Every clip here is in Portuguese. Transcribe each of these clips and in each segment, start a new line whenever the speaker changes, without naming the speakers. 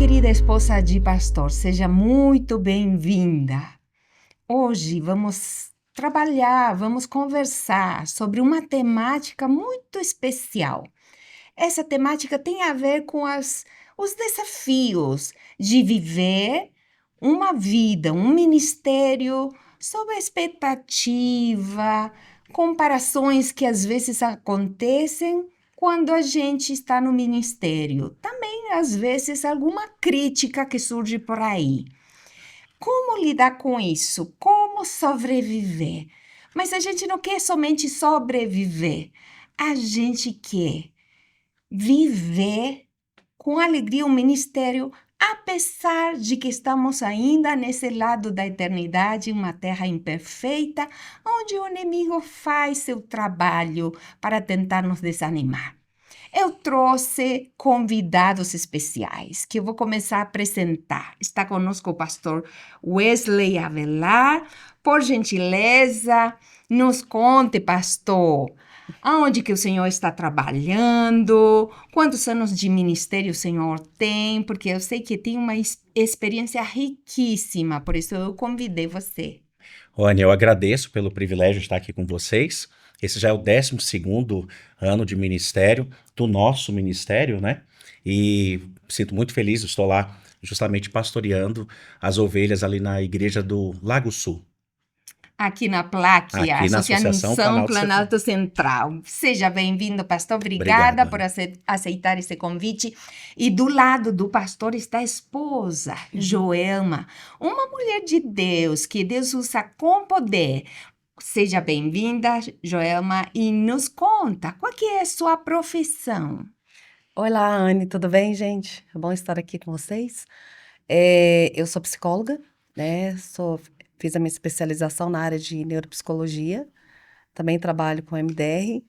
querida esposa de pastor, seja muito bem-vinda. Hoje vamos conversar sobre uma temática muito especial. Essa temática tem a ver com os desafios de viver uma vida, um ministério sob a expectativa, comparações que às vezes acontecem quando a gente está no ministério. Também, às vezes, alguma crítica que surge por aí. Como lidar com isso? Como sobreviver? Mas a gente não quer somente sobreviver, a gente quer viver com alegria o ministério, apesar de que estamos ainda nesse lado da eternidade, uma terra imperfeita, onde o inimigo faz seu trabalho para tentar nos desanimar. Eu trouxe convidados especiais que eu vou começar a apresentar. Está conosco o pastor Wesley Avelar. Por gentileza, nos conte, pastor, aonde que o senhor está trabalhando, quantos anos de ministério o senhor tem, porque eu sei que tem uma experiência riquíssima, por isso eu convidei você.
Rony, eu agradeço pelo privilégio de estar aqui com vocês. Esse já é o 12º ano de ministério, do nosso ministério, né? E sinto muito feliz, estou lá justamente pastoreando as ovelhas ali na igreja do Lago Sul,
Aqui na PLAC, a
aqui na Associação
Associação
Planalto Central.
Planalto Central. Seja bem-vindo, pastor.
Obrigado,
Obrigada por
Rony.
aceitar esse convite. E do lado do pastor está a esposa, Joelma, uma mulher de Deus, que Deus usa com poder. Seja bem-vinda, Joelma, e nos conta, qual que é a sua profissão?
Olá, Anne, tudo bem, gente? É bom estar aqui com vocês. Eu sou psicóloga, né? Fiz a minha especialização na área de neuropsicologia, também trabalho com MDR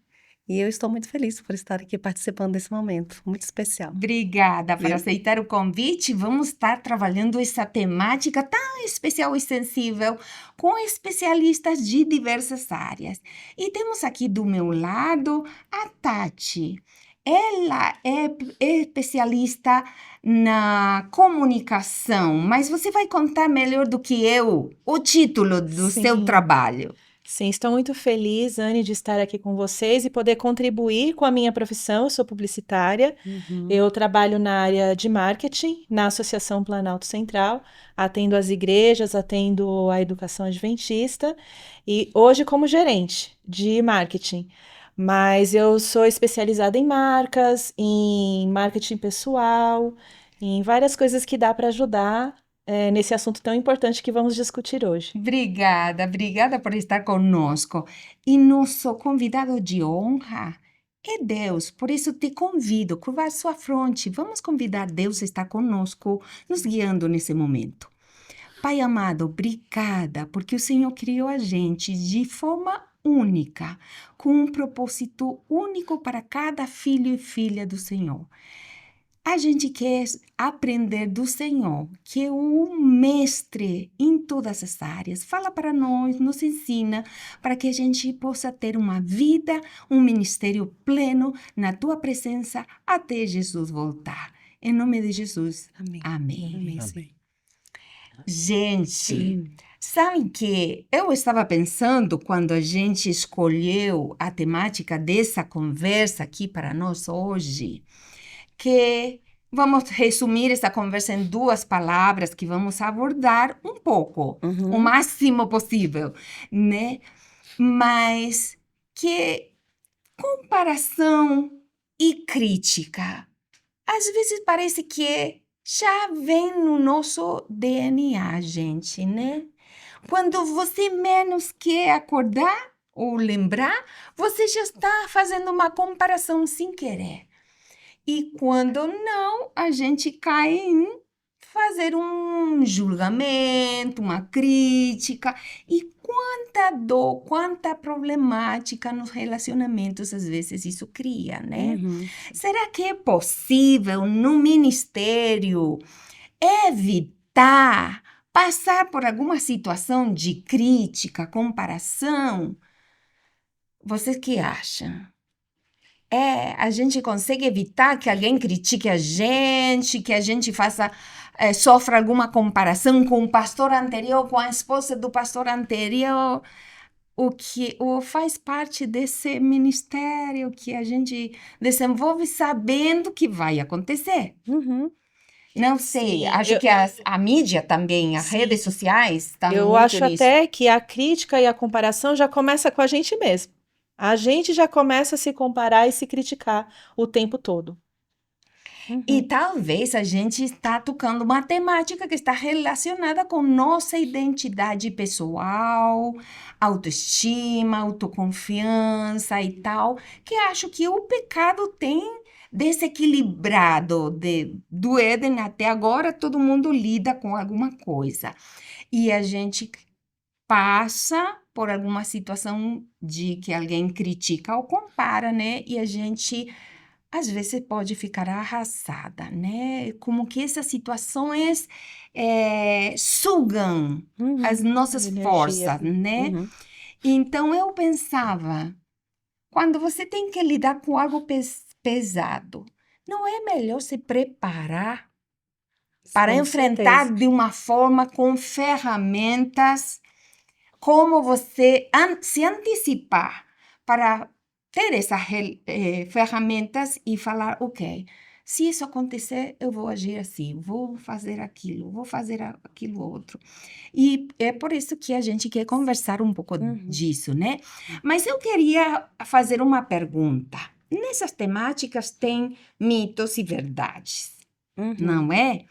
e eu estou muito feliz por estar aqui participando desse momento, muito especial.
Obrigada por
Viu?
aceitar o convite. Vamos estar trabalhando essa temática tão especial e sensível com especialistas de diversas áreas. E temos aqui do meu lado a Tati. Ela é especialista na comunicação, mas você vai contar melhor do que eu o título do seu
Sim.
trabalho.
Sim, estou muito feliz, Anne, de estar aqui com vocês e poder contribuir com a minha profissão. Eu sou publicitária, eu trabalho na área de marketing, na Associação Planalto Central, atendo as igrejas, atendo a educação adventista e hoje como gerente de marketing. Mas eu sou especializada em marcas, em marketing pessoal, em várias coisas que dá para ajudar nesse assunto tão importante que vamos discutir hoje.
Obrigada por estar conosco. E nosso convidado de honra é Deus, por isso te convido, curvar sua fronte. Vamos convidar Deus a estar conosco, nos guiando nesse momento. Pai amado, obrigada, porque o Senhor criou a gente de forma única, com um propósito único para cada filho e filha do Senhor. A gente quer aprender do Senhor, que é o mestre em todas as áreas. Fala para nós, nos ensina, para que a gente possa ter uma vida, um ministério pleno na tua presença até Jesus voltar. Em nome de Jesus.
Amém.
Amém.
Amém, sim.
Amém.
Gente, sabe que eu estava pensando quando a gente escolheu a temática dessa conversa aqui para nós hoje, que vamos resumir essa conversa em 2 palavras que vamos abordar um pouco, o máximo possível, né? Mas que comparação e crítica, às vezes parece que já vem no nosso DNA, gente, né? Quando você menos quer acordar ou lembrar, você já está fazendo uma comparação sem querer. E quando não, a gente cai em fazer um julgamento, uma crítica. E quanta dor, quanta problemática nos relacionamentos às vezes isso cria, né? Será que é possível no ministério evitar passar por alguma situação de crítica, comparação? Você que acha? a gente consegue evitar que alguém critique a gente, que a gente sofra alguma comparação com o pastor anterior, com a esposa do pastor anterior, o faz parte desse ministério que a gente desenvolve sabendo que vai acontecer.
Uhum.
Não sei,
Sim,
acho que a mídia também, as
Sim.
redes sociais estão
Eu
muito
acho
nisso.
até que a crítica e a comparação já começa com a gente mesmo. A gente já começa a se comparar e se criticar o tempo todo.
E talvez a gente está tocando uma temática que está relacionada com nossa identidade pessoal, autoestima, autoconfiança e tal, que acho que o pecado tem desequilibrado do Éden até agora, todo mundo lida com alguma coisa. E a gente passa por alguma situação de que alguém critica ou compara, né? E a gente às vezes pode ficar arrasada, né? Como que essas situações sugam as nossas
Energia.
forças, né?
Uhum.
Então eu pensava, quando você tem que lidar com algo pesado, não é melhor se preparar para
Com
enfrentar
certeza.
de uma forma com ferramentas, como você se antecipar para ter essas ferramentas e falar, ok, se isso acontecer, eu vou agir assim, vou fazer aquilo outro. E é por isso que a gente quer conversar um pouco disso, né? Mas eu queria fazer uma pergunta. Nessas temáticas tem mitos e verdades,
Uhum.
não é?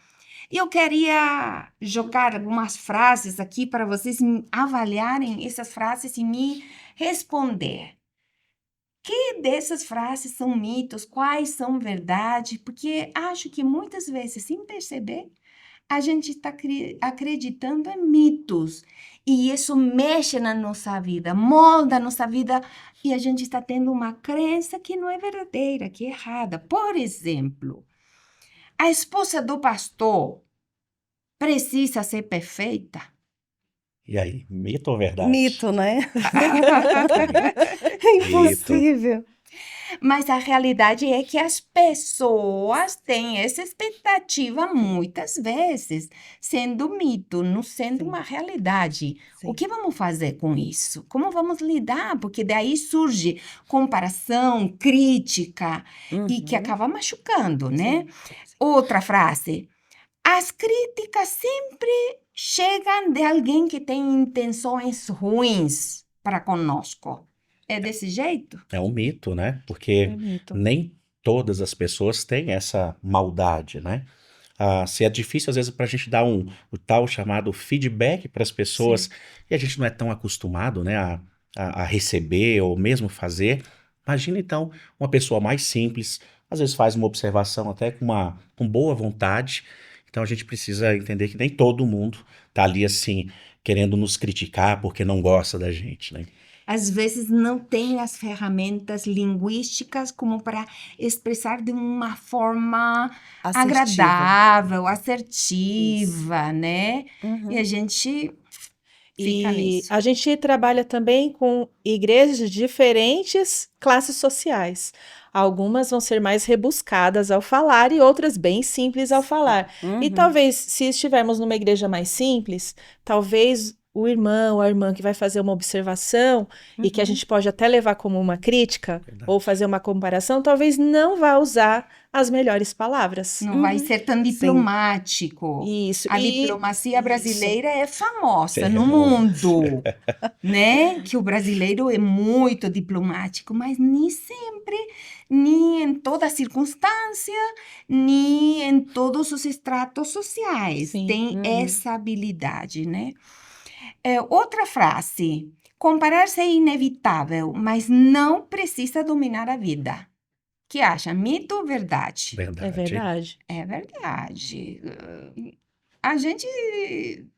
Eu queria jogar algumas frases aqui para vocês avaliarem essas frases e me responder. Que dessas frases são mitos? Quais são verdade? Porque acho que muitas vezes, sem perceber, a gente está acreditando em mitos. E isso mexe na nossa vida, molda a nossa vida. E a gente está tendo uma crença que não é verdadeira, que é errada. Por exemplo, a esposa do pastor precisa ser perfeita?
E aí, mito ou verdade?
Mito, né?
Mito.
Impossível.
Mas a realidade é que as pessoas têm essa expectativa muitas vezes, sendo mito, não sendo
Sim.
uma realidade. O
Sim.
que vamos fazer com isso? Como vamos lidar? Porque daí surge comparação, crítica, e que
Uhum.
acaba machucando, né?
Sim, sim.
Outra frase. As críticas sempre chegam de alguém que tem intenções ruins para conosco. É desse jeito?
É um mito, né?
É
Porque
mito.
nem todas as pessoas têm essa maldade, né? Se é difícil, às vezes, para a gente dar o tal chamado feedback para as pessoas, e a gente não é tão acostumado, né, a receber ou mesmo fazer. Imagina, então, uma pessoa mais simples, às vezes faz uma observação até com boa vontade. Então, a gente precisa entender que nem todo mundo tá ali, assim, querendo nos criticar porque não gosta da gente, né?
Às vezes não tem as ferramentas linguísticas como para expressar de uma forma
Assertiva.
agradável, assertiva, né?
Uhum.
E a gente fica
E
nisso.
a gente trabalha também com igrejas de diferentes classes sociais. Algumas vão ser mais rebuscadas ao falar e outras bem simples ao falar. E
Uhum.
talvez, se estivermos numa igreja mais simples, talvez o irmão ou a irmã que vai fazer uma observação e que a gente pode até levar como uma crítica
Verdade.
ou fazer uma comparação, talvez não vá usar as melhores palavras.
Não vai
Uhum.
ser tão
Sim.
diplomático.
Isso.
A
E
diplomacia
isso.
brasileira é famosa
É,
no
muito.
mundo, né? Que o brasileiro é muito diplomático, mas nem sempre, nem em toda circunstância, nem em todos os estratos sociais
Sim.
tem
Uhum.
essa habilidade, né? Outra frase: comparar-se é inevitável, mas não precisa dominar a vida. Que acha? Mito ou verdade?
É
Verdade.
verdade.
É verdade. A gente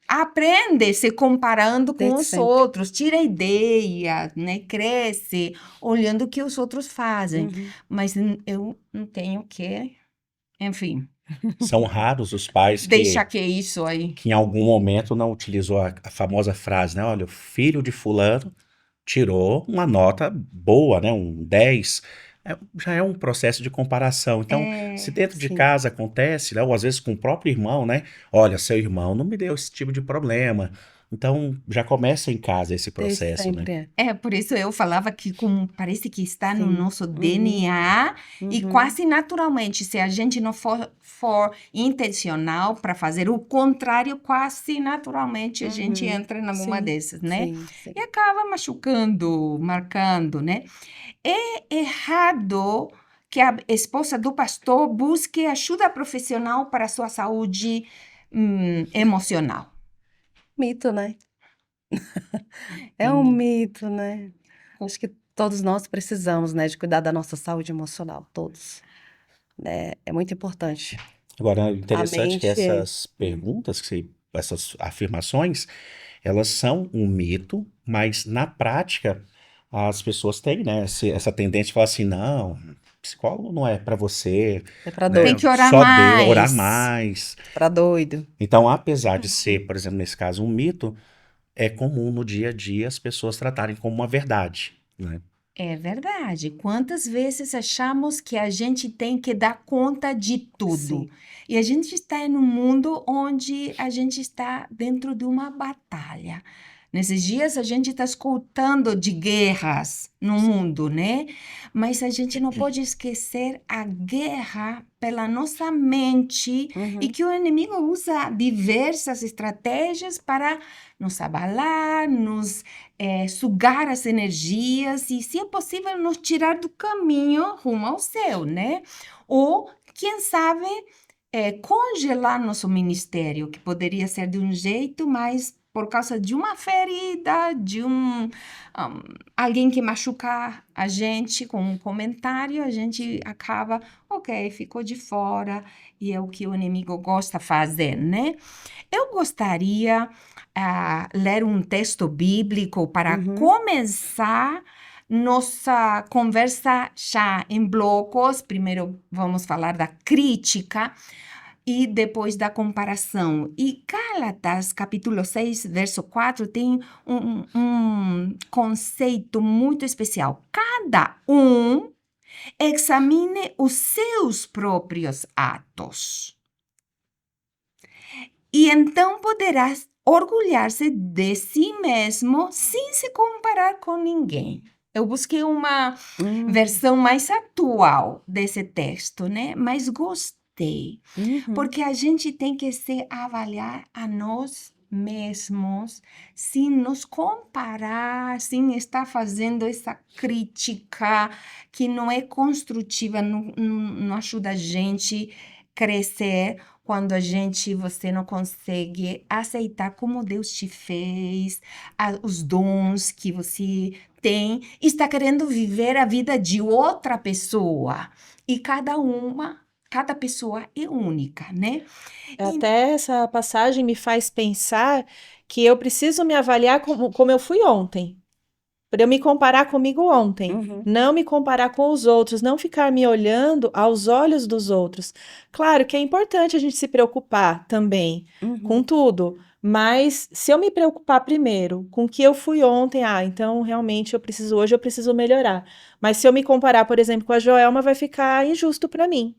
aprende se comparando com
Desde
os
sempre.
outros, tira ideia, né? Cresce olhando o que os outros fazem.
Uhum.
Mas eu não tenho que, enfim,
São raros os pais
deixar que isso aí.
que em algum momento não utilizou a famosa frase, né? Olha, o filho de fulano tirou uma nota boa, né? Um 10 já é um processo de comparação. Então, se dentro de
Sim.
casa acontece, né, ou às vezes com o próprio irmão, né? Olha, seu irmão não me deu esse tipo de problema. Então, já começa em casa esse
Desde
processo, né?
sempre é.
Por isso eu falava que como parece que está no
Sim.
nosso
Uhum.
DNA e
Uhum.
quase naturalmente, se a gente não for intencional para fazer o contrário, quase naturalmente a gente
Uhum.
entra em alguma
Sim.
dessas, né?
Sim, sim.
E acaba machucando, marcando, né? É errado que a esposa do pastor busque ajuda profissional para a sua saúde emocional.
Mito, né? É um mito, né? Acho que todos nós precisamos, né, de cuidar da nossa saúde emocional, todos, né? É muito importante.
Agora,
A
interessante que
mente é.
essas perguntas, essas afirmações, elas são um mito, mas na prática as pessoas têm, né, essa tendência de falar assim, não, psicólogo não é para você,
É pra
né?
Tem
doido,
que orar
Só Deus, orar
mais.
mais.
pra doido.
Então, apesar de ser, por exemplo, nesse caso, um mito, é comum no dia a dia as pessoas tratarem como uma verdade, né?
É verdade. Quantas vezes achamos que a gente tem que dar conta de tudo?
Sim.
E a gente está em um mundo onde a gente está dentro de uma batalha. Nesses dias a gente está escutando de guerras no mundo, né? Mas a gente não pode esquecer a guerra pela nossa mente e
Uhum.
que o inimigo usa diversas estratégias para nos abalar, nos sugar as energias e, se é possível, nos tirar do caminho rumo ao céu, né? Ou, quem sabe, congelar nosso ministério, que poderia ser de um jeito, mas por causa de uma ferida, de alguém que machucar a gente com um comentário, a gente acaba, ok, ficou de fora, e é o que o inimigo gosta de fazer, né? Eu gostaria ler um texto bíblico para
Uhum.
começar nossa conversa já em blocos. Primeiro vamos falar da crítica e depois da comparação. E Gálatas, capítulo 6, verso 4, tem um conceito muito especial. Cada um examine os seus próprios atos. E então poderás orgulhar-se de si mesmo sem se comparar com ninguém. Eu busquei uma versão mais atual desse texto, né? Mas gostei,
Uhum.
porque a gente tem que se avaliar a nós mesmos, sem nos comparar, sem estar fazendo essa crítica que não é construtiva, não ajuda a gente crescer quando você não consegue aceitar como Deus te fez, os dons que você tem, está querendo viver a vida de outra pessoa. E cada pessoa é única, né?
Até essa passagem me faz pensar que eu preciso me avaliar como eu fui ontem. Para eu me comparar comigo ontem.
Uhum.
Não me comparar com os outros, não ficar me olhando aos olhos dos outros. Claro que é importante a gente se preocupar também com
Uhum.
tudo, mas se eu me preocupar primeiro com o que eu fui ontem, então realmente hoje eu preciso melhorar. Mas se eu me comparar, por exemplo, com a Joelma, vai ficar injusto para mim.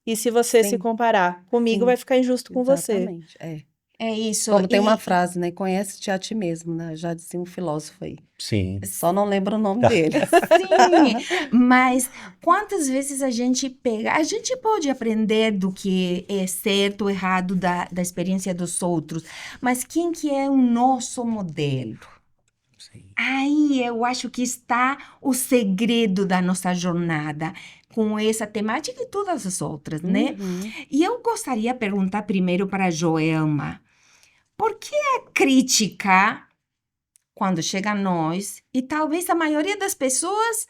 E se você se
Sim.
comparar comigo,
Sim.
vai ficar injusto com você.
Exatamente. É.
É isso.
Como tem uma frase, né? Conhece-te a ti mesmo, né? Já dizia um filósofo aí.
Sim.
Só não lembro o nome dele.
Sim, mas quantas vezes a gente pode aprender do que é certo ou errado da experiência dos outros, mas quem que é o nosso modelo?
Sim.
Aí eu acho que está o segredo da nossa jornada com essa temática e todas as outras, né?
Uhum.
E eu gostaria de perguntar primeiro para a Joelma, por que a crítica, quando chega a nós, e talvez a maioria das pessoas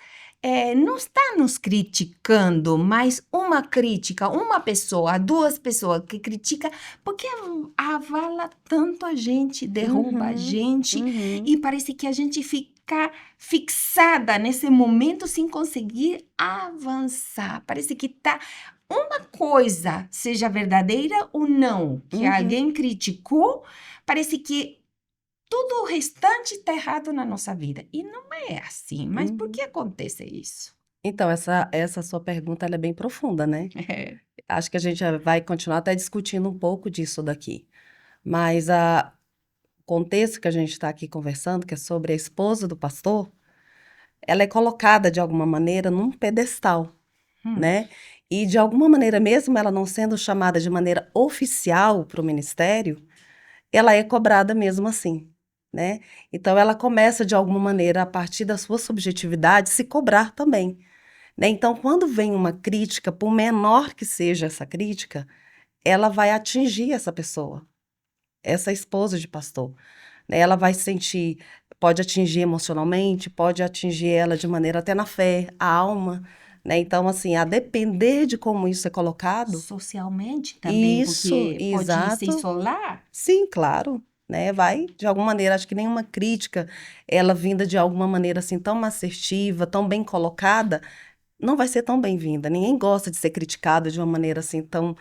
não está nos criticando, mas uma crítica, uma pessoa, duas pessoas que critica, porque avala tanto a gente, derruba a
Uhum.
gente,
Uhum.
e parece que a gente fica fixada nesse momento sem conseguir avançar. Parece que tá uma coisa, seja verdadeira ou não, que
Uhum.
alguém criticou, parece que tudo o restante está errado na nossa vida. E não é assim. Mas por
Uhum.
que acontece isso?
Então, essa sua pergunta ela é bem profunda, né? Acho que a gente vai continuar até discutindo um pouco disso daqui. Mas o contexto que a gente está aqui conversando, que é sobre a esposa do pastor, ela é colocada de alguma maneira num pedestal,
Hum.
né? E de alguma maneira, mesmo ela não sendo chamada de maneira oficial para o ministério, ela é cobrada mesmo assim, né? Então ela começa de alguma maneira, a partir da sua subjetividade, se cobrar também, né? Então, quando vem uma crítica, por menor que seja essa crítica, ela vai atingir essa pessoa, essa esposa de pastor, né? Ela vai se sentir, pode atingir emocionalmente, pode atingir ela de maneira até na fé, a alma, né? Então, assim, a depender de como isso é colocado,
Socialmente também,
isso,
porque pode se
exato,
isolar.
sim, claro, né? Vai, de alguma maneira, acho que nenhuma crítica, ela vinda de alguma maneira assim tão assertiva, tão bem colocada, não vai ser tão bem-vinda. Ninguém gosta de ser criticado de uma maneira assim tão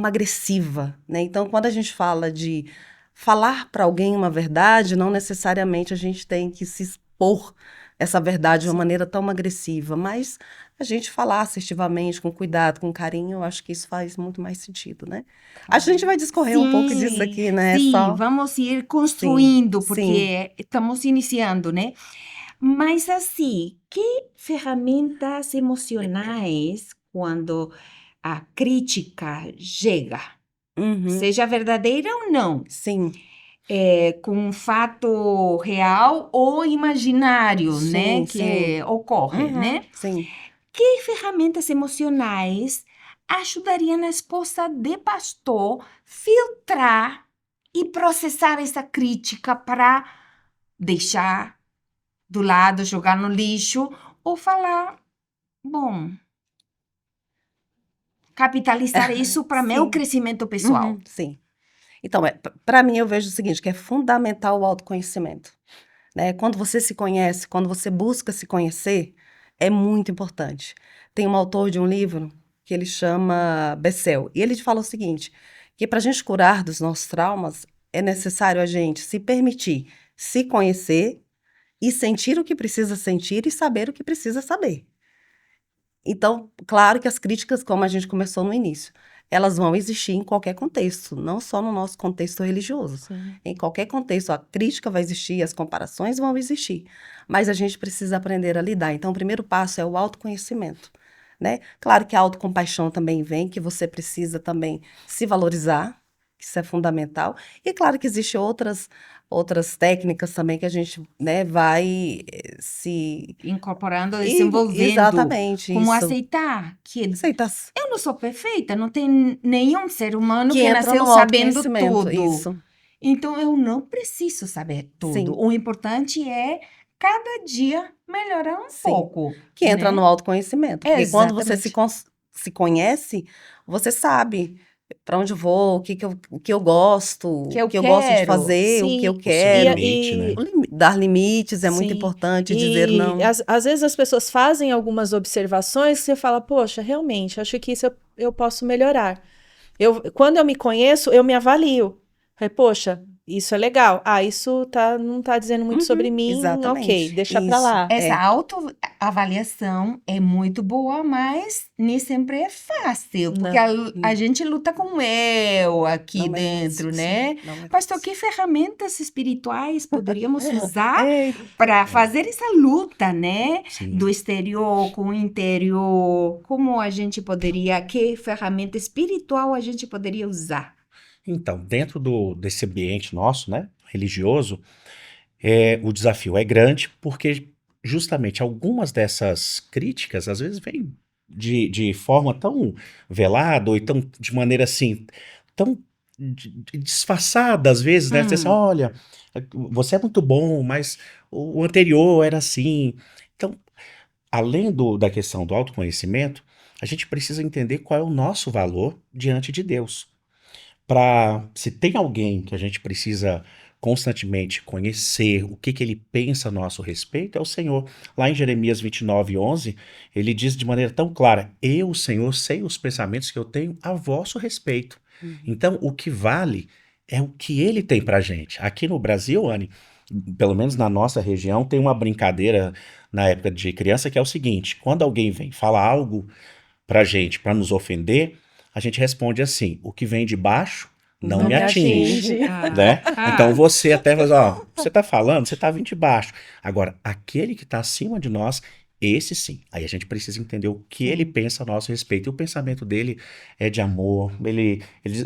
agressiva, né? Então, quando a gente fala de falar para alguém uma verdade, não necessariamente a gente tem que se expor essa verdade de uma
Sim.
maneira tão agressiva, mas a gente falar assertivamente, com cuidado, com carinho, eu acho que isso faz muito mais sentido, né? Acho que a gente vai discorrer um pouco disso
Sim,
aqui, né?
sim,
Só,
vamos ir
sim,
construindo,
sim.
porque estamos iniciando, né? Mas assim, que ferramentas emocionais quando a crítica chega,
Uhum,
seja verdadeira ou não,
sim,
com um fato real ou imaginário, né,
sim, sim.
que ocorre,
Uhum,
né?
sim.
Que ferramentas emocionais ajudariam a esposa de pastor filtrar e processar essa crítica para deixar do lado, jogar no lixo ou falar, bom, capitalizar isso para meu
Sim.
crescimento
Uhum,
pessoal?
sim. Então, para mim, eu vejo o seguinte, que é fundamental o autoconhecimento, né? Quando você se conhece, quando você busca se conhecer, é muito importante. Tem um autor de um livro que ele chama Bessel, e ele fala o seguinte, que para a gente curar dos nossos traumas, é necessário a gente se permitir se conhecer e sentir o que precisa sentir e saber o que precisa saber. Então, claro que as críticas, como a gente começou no início, elas vão existir em qualquer contexto, não só no nosso contexto religioso.
Sim.
Em qualquer contexto, a crítica vai existir, as comparações vão existir, mas a gente precisa aprender a lidar. Então, o primeiro passo é o autoconhecimento, né? Claro que a autocompaixão também vem, que você precisa também se valorizar, que isso é fundamental. E claro que existem outras técnicas também que a gente, né, vai se
Incorporando, desenvolvendo,
exatamente
como
isso.
aceitar que
Aceitas
eu não sou perfeita, não tem nenhum ser humano
que
que
entra
nasceu
no
sabendo
autoconhecimento,
tudo.
isso.
Então eu não preciso saber tudo.
Sim,
O importante é cada dia melhorar um
sim.
pouco,
Que entra no
né?
autoconhecimento, porque quando você
Exatamente.
se conhece, você sabe para onde eu vou, o que eu gosto,
Que
o
eu
que eu gosto de
quero.
fazer, o que eu
Sim,
O seu
e,
quero.
limite, né?
Dar limites é muito
sim,
importante, dizer
e
não.
às vezes as pessoas fazem algumas observações que você fala, poxa, realmente, acho que isso eu posso melhorar. Quando eu me conheço, eu me avalio. Falei, poxa, isso é legal. Ah, isso não tá dizendo muito sobre
Uhum,
mim, ok,
exatamente.
deixa pra
Isso,
lá.
Essa
é.
autoavaliação é muito boa, mas nem sempre é fácil, porque
Não.
a gente luta com o eu aqui
Não é fácil,
dentro,
sim,
né?
não é
Pastor,
fácil.
que ferramentas espirituais poderíamos usar
É,
para
É,
fazer essa luta, né? Do
sim.
exterior com o interior? Como a gente poderia, que ferramenta espiritual a gente poderia usar?
Então, dentro desse ambiente nosso, né, religioso, o desafio é grande porque justamente algumas dessas críticas às vezes vêm de forma tão velada ou então de maneira assim, tão disfarçada às vezes, né? Dizer assim,
Hum,
olha, você é muito bom, mas o anterior era assim. Então, além da questão do autoconhecimento, a gente precisa entender qual é o nosso valor diante de Deus. Se tem alguém que a gente precisa constantemente conhecer o que ele pensa a nosso respeito, é o Senhor. Lá em Jeremias 29:11, ele diz de maneira tão clara: Eu, Senhor, sei os pensamentos que eu tenho a vosso respeito.
uhum,
Então, o que vale é o que ele tem pra gente. Aqui no Brasil, Anne, pelo menos na nossa região, tem uma brincadeira na época de criança que é o seguinte: quando alguém vem falar algo pra gente, pra nos ofender, a gente responde assim: o que vem de baixo não
Não
me
me
atinge,
atinge.
né? Então você até fala, ó, você tá falando, você tá vindo de baixo. Agora, aquele que tá acima de nós, esse sim. Aí a gente precisa entender o que ele pensa a nosso respeito. E o pensamento dele é de amor, ele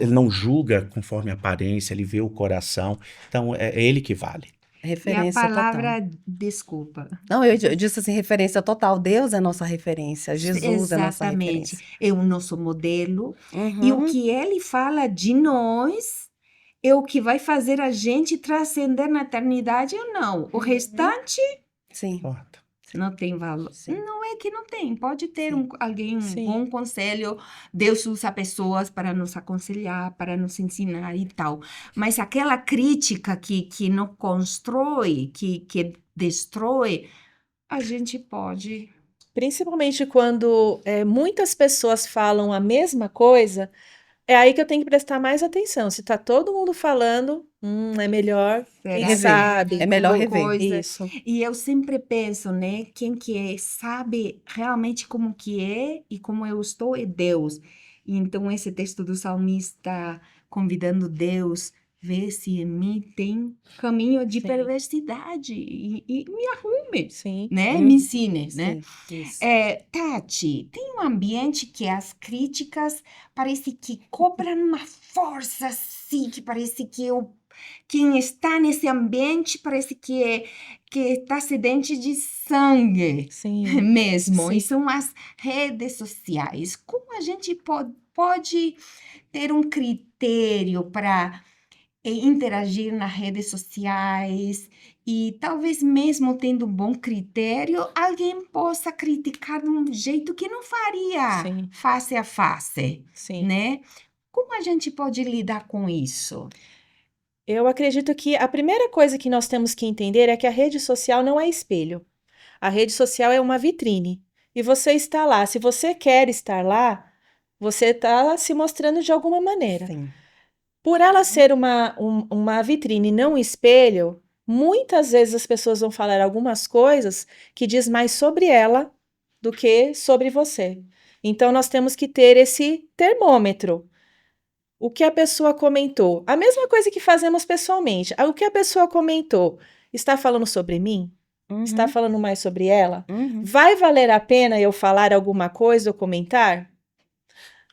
não julga conforme a aparência, ele vê o coração. Então é ele que vale.
E a
Referência total.
palavra, desculpa.
Não, eu disse assim, referência total. Deus é nossa referência. Jesus é nossa
Exatamente.
referência.
É o nosso modelo. E o
Uhum.
que ele fala de nós é o que vai fazer a gente transcender na eternidade ou não. O restante
Sim,
Importa.
não tem valor.
sim.
Não é que não tem. Pode ter
Sim.
alguém, um
Sim.
bom conselho. Deus usa pessoas para nos aconselhar, para nos ensinar e tal. Mas aquela crítica que não constrói, que destrói, a gente pode.
Principalmente quando muitas pessoas falam a mesma coisa, é aí que eu tenho que prestar mais atenção. Se tá todo mundo falando, é melhor, quem
Será?
Rever.
sabe.
É melhor
Alguma
rever.
coisa.
Isso.
E eu sempre penso, né? Quem que sabe realmente como que é e como eu estou é Deus. Então, esse texto do salmista convidando Deus, vê se em mim tem caminho de
Sim.
perversidade e me arrume,
Sim.
né?
Uhum.
Me ensine, né?
Sim, isso.
Tati, tem um ambiente que as críticas parece que cobram uma força assim, que parece que quem está nesse ambiente parece que está sedente de sangue
Sim.
mesmo. E
Sim.
são as redes sociais. Como a gente pode ter um critério para interagir nas redes sociais e talvez mesmo tendo um bom critério, alguém possa criticar de um jeito que não faria
Sim.
face a face,
Sim.
né? Como a gente pode lidar com isso?
Eu acredito que a primeira coisa que nós temos que entender é que a rede social não é espelho. A rede social é uma vitrine. E você está lá. Se você quer estar lá, você está se mostrando de alguma maneira.
Sim.
Por ela ser uma vitrine, não um espelho, muitas vezes as pessoas vão falar algumas coisas que diz mais sobre ela do que sobre você. Então nós temos que ter esse termômetro. O que a pessoa comentou, a mesma coisa que fazemos pessoalmente. O que a pessoa comentou, está falando sobre mim? Está
Uhum.
falando mais sobre ela?
Uhum.
Vai valer a pena eu falar alguma coisa ou comentar?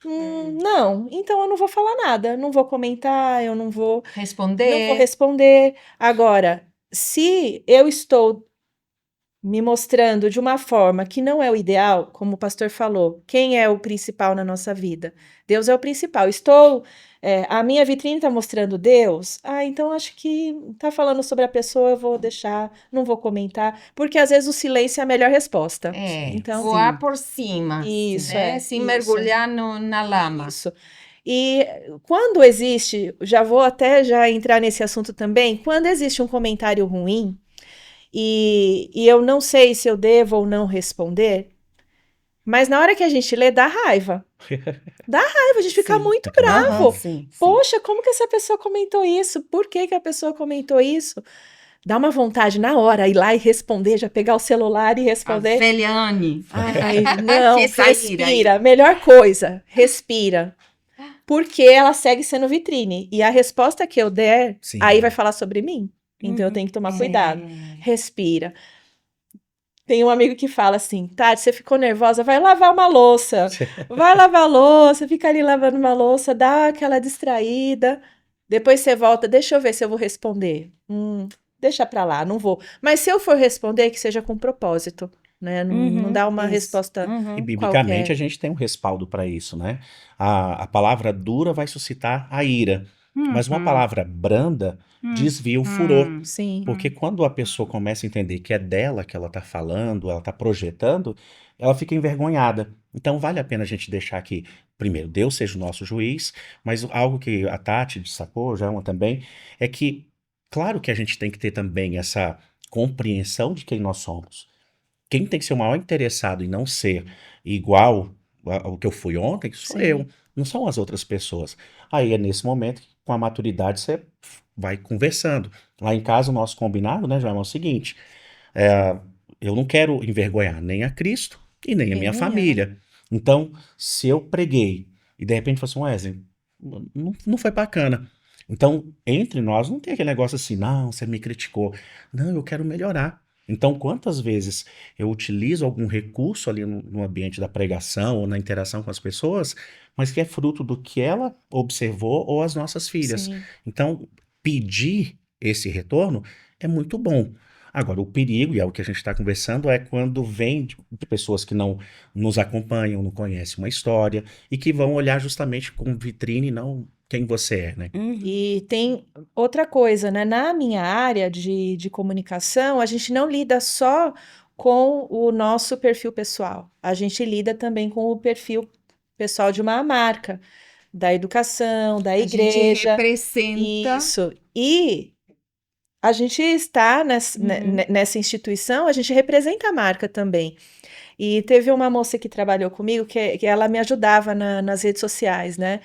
Não, então eu não vou falar nada, não vou comentar, eu não vou
Responder.
responder. Agora, se eu estou me mostrando de uma forma que não é o ideal, como o pastor falou, quem é o principal na nossa vida? Deus é o principal. A minha vitrine está mostrando Deus. Então acho que tá falando sobre a pessoa, eu vou deixar, não vou comentar, porque às vezes o silêncio é a melhor resposta. Então,
voar
Sim.
por cima,
isso
né?
é,
Sem
isso.
mergulhar na lama.
Isso. E quando existe, já vou até já entrar nesse assunto também, quando existe um comentário ruim e eu não sei se eu devo ou não responder, mas na hora que a gente lê, dá raiva. Dá raiva, a gente fica
Sim.
muito
Aham,
bravo.
sim, sim.
Poxa, como que essa pessoa comentou isso? Por que que a pessoa comentou isso? Dá uma vontade na hora ir lá e responder, já pegar o celular e
A
responder.
velhane.
Ai, não,
Que saíra
respira. Melhor coisa, respira. Porque ela segue sendo vitrine. E a resposta que eu der,
Sim.
aí vai falar sobre mim. Então eu
Uhum.
tenho que tomar cuidado. Respira. Tem um amigo que fala assim, Tati, você ficou nervosa, vai lavar uma louça. Vai lavar a louça, fica ali lavando uma louça, dá aquela distraída. Depois você volta, deixa eu ver se eu vou responder. Deixa pra lá, não vou. Mas se eu for responder, que seja com propósito, né? Não, não dá uma
Isso.
resposta
Uhum.
E biblicamente
qualquer.
a gente tem um respaldo para isso, né? A palavra dura vai suscitar a ira, mas uma palavra branda desvia o furor.
Sim,
Porque quando a pessoa começa a entender que é dela que ela está falando, ela está projetando, ela fica envergonhada. Então vale a pena a gente deixar que, primeiro, Deus seja o nosso juiz, mas algo que a Tati destacou, já uma também, é que, claro que a gente tem que ter também essa compreensão de quem nós somos. Quem tem que ser o maior interessado em não ser igual o que eu fui ontem sou
Sim.
eu, não são as outras pessoas. Aí é nesse momento que, com a maturidade, você vai conversando. Lá em casa, o nosso combinado, né, João, é o seguinte: é, eu não quero envergonhar nem a Cristo e nem a
E
minha
nem ela.
família. Então, se eu preguei e de repente falei assim, Wesley, não foi bacana. Então, entre nós não tem aquele negócio assim, não, você me criticou. Não, eu quero melhorar. Então, quantas vezes eu utilizo algum recurso ali no ambiente da pregação ou na interação com as pessoas, mas que é fruto do que ela observou ou as nossas filhas.
Sim.
Então, pedir esse retorno é muito bom. Agora, o perigo, e é o que a gente está conversando, é quando vem de pessoas que não nos acompanham, não conhecem uma história e que vão olhar justamente como vitrine, não quem você é, né?
Uhum.
E tem outra coisa, né? Na minha área de comunicação, a gente não lida só com o nosso perfil pessoal, a gente lida também com o perfil pessoal de uma marca, da educação, da
A gente
igreja.
representa.
Isso. E a gente está nessa instituição, a gente representa a marca também. E teve uma moça que trabalhou comigo que ela me ajudava nas redes sociais, né?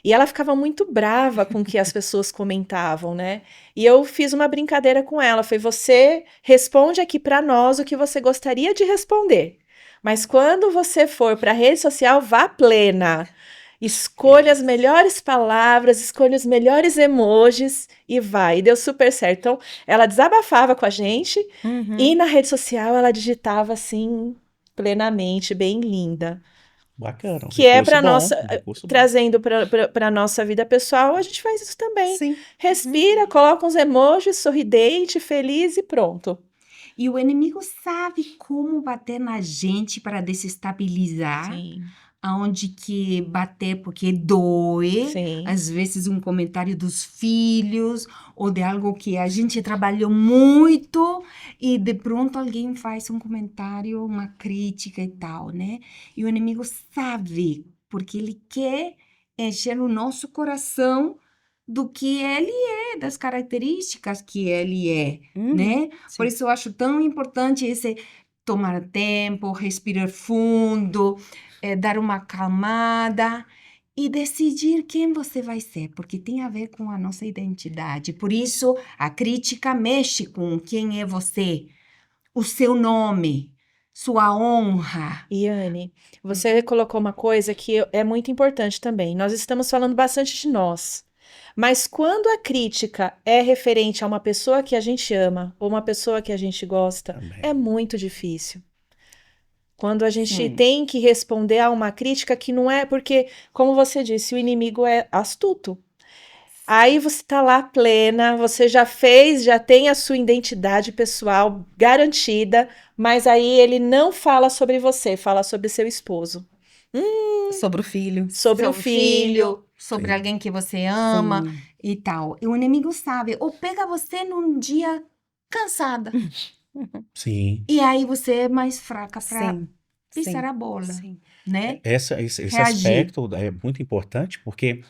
E ela ficava muito brava com o que as pessoas comentavam, né? E eu fiz uma brincadeira com ela. Foi: você responde aqui para nós o que você gostaria de responder. Mas quando você for para a rede social, vá plena. Escolha as melhores palavras, escolha os melhores emojis e vai. E deu super certo. Então, ela desabafava com a gente e
Uhum.
na rede social ela digitava assim plenamente, bem linda.
Bacana, um
Que é
recurso
para
bom,
nossa,
um recurso bom.
trazendo para nossa vida pessoal, a gente faz isso também.
Sim.
Respira, coloca uns emojis, sorridente, feliz e pronto.
E o inimigo sabe como bater na gente para desestabilizar,
Sim,
aonde que bater porque dói,
sim,
às vezes um comentário dos filhos ou de algo que a gente trabalhou muito e de pronto alguém faz um comentário, uma crítica e tal, né? E o inimigo sabe, porque ele quer encher o nosso coração do que ele é, das características que ele é,
Uhum.
né? Por
Sim.
isso eu acho tão importante esse tomar tempo, respirar fundo, dar uma acalmada e decidir quem você vai ser, porque tem a ver com a nossa identidade. Por isso, a crítica mexe com quem é você, o seu nome, sua honra.
Iane, você colocou uma coisa que é muito importante também. Nós estamos falando bastante de nós. Mas quando a crítica é referente a uma pessoa que a gente ama ou uma pessoa que a gente gosta,
Também.
é muito difícil. Quando a gente
Sim.
tem que responder a uma crítica que não é porque, como você disse, o inimigo é astuto. Aí você tá lá plena, você já fez, já tem a sua identidade pessoal garantida, mas aí ele não fala sobre você, fala sobre seu esposo,
Sobre o filho.
sobre o
Sobre o filho, sobre
Sim.
alguém que você ama
Sim.
e tal. E o inimigo sabe, ou pega você num dia cansada.
Sim.
E aí você é mais fraca para
Sim.
pisar
Sim.
a bola,
Sim.
né?
Esse
Reagir.
aspecto é muito importante porque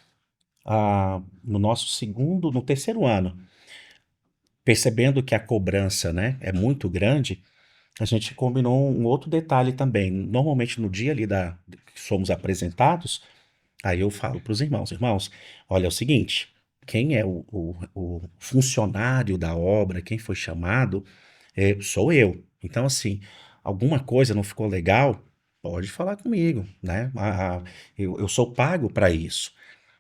no terceiro ano, percebendo que a cobrança, né, é muito grande, a gente combinou um outro detalhe também. Normalmente no dia ali que somos apresentados, aí eu falo para os irmãos, olha, é o seguinte, quem é o funcionário da obra, quem foi chamado, sou eu. Então, assim, alguma coisa não ficou legal, pode falar comigo, né? Eu sou pago para isso.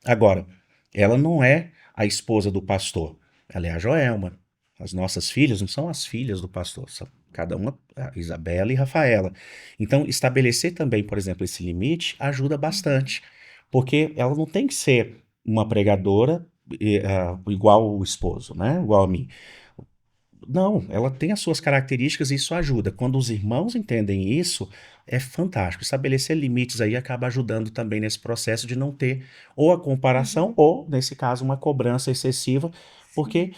Agora, ela não é a esposa do pastor, ela é a Joelma. As nossas filhas não são as filhas do pastor, são cada uma, a Isabela e Rafaela. Então, estabelecer também, por exemplo, esse limite ajuda bastante, porque ela não tem que ser uma pregadora igual o esposo, né? Igual a mim. Não, ela tem as suas características e isso ajuda. Quando os irmãos entendem isso, é fantástico. Estabelecer limites aí acaba ajudando também nesse processo de não ter ou a comparação ou, nesse caso, uma cobrança excessiva, porque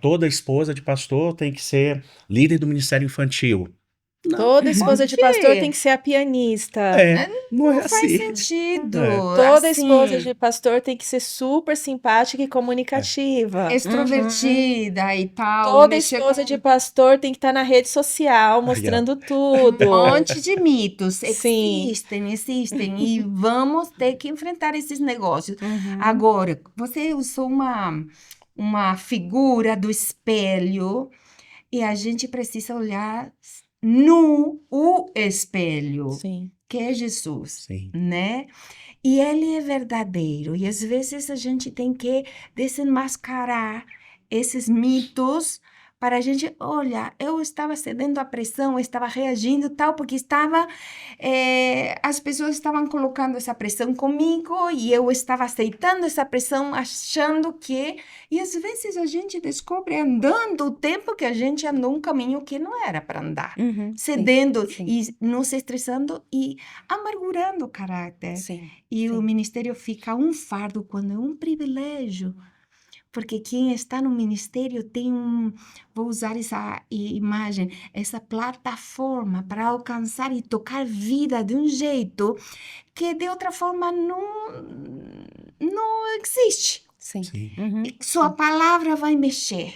toda esposa de pastor tem que ser líder do ministério infantil. Não,
Toda esposa de
quê?
pastor tem que ser a pianista.
não é
Não faz
assim.
sentido.
Toda
Assim,
esposa de pastor tem que ser super simpática e comunicativa.
extrovertida e tal,
Toda
mexer
esposa
com
de pastor tem que estar na rede social
Aí, ó.
mostrando
um
tudo.
monte de mitos.
Sim.
Existem, e vamos ter que enfrentar esses negócios.
Uhum.
Agora, você usou uma figura do espelho e a gente precisa olhar no o espelho,
Sim.
que é Jesus,
Sim.
né? E ele é verdadeiro. E às vezes a gente tem que desenmascarar esses mitos para a gente, olha, eu estava cedendo à pressão, eu estava reagindo tal, porque as pessoas estavam colocando essa pressão comigo e eu estava aceitando essa pressão, achando que... E às vezes a gente descobre andando o tempo que a gente andou um caminho que não era para andar.
Uhum. Sim,
Cedendo
sim,
e nos estressando e amargurando o caráter.
sim,
E o
sim.
ministério fica um fardo quando é um privilégio, porque quem está no ministério tem vou usar essa imagem, essa plataforma para alcançar e tocar vida de um jeito que de outra forma não existe.
Sim.
Sim.
Uhum.
Sua palavra vai mexer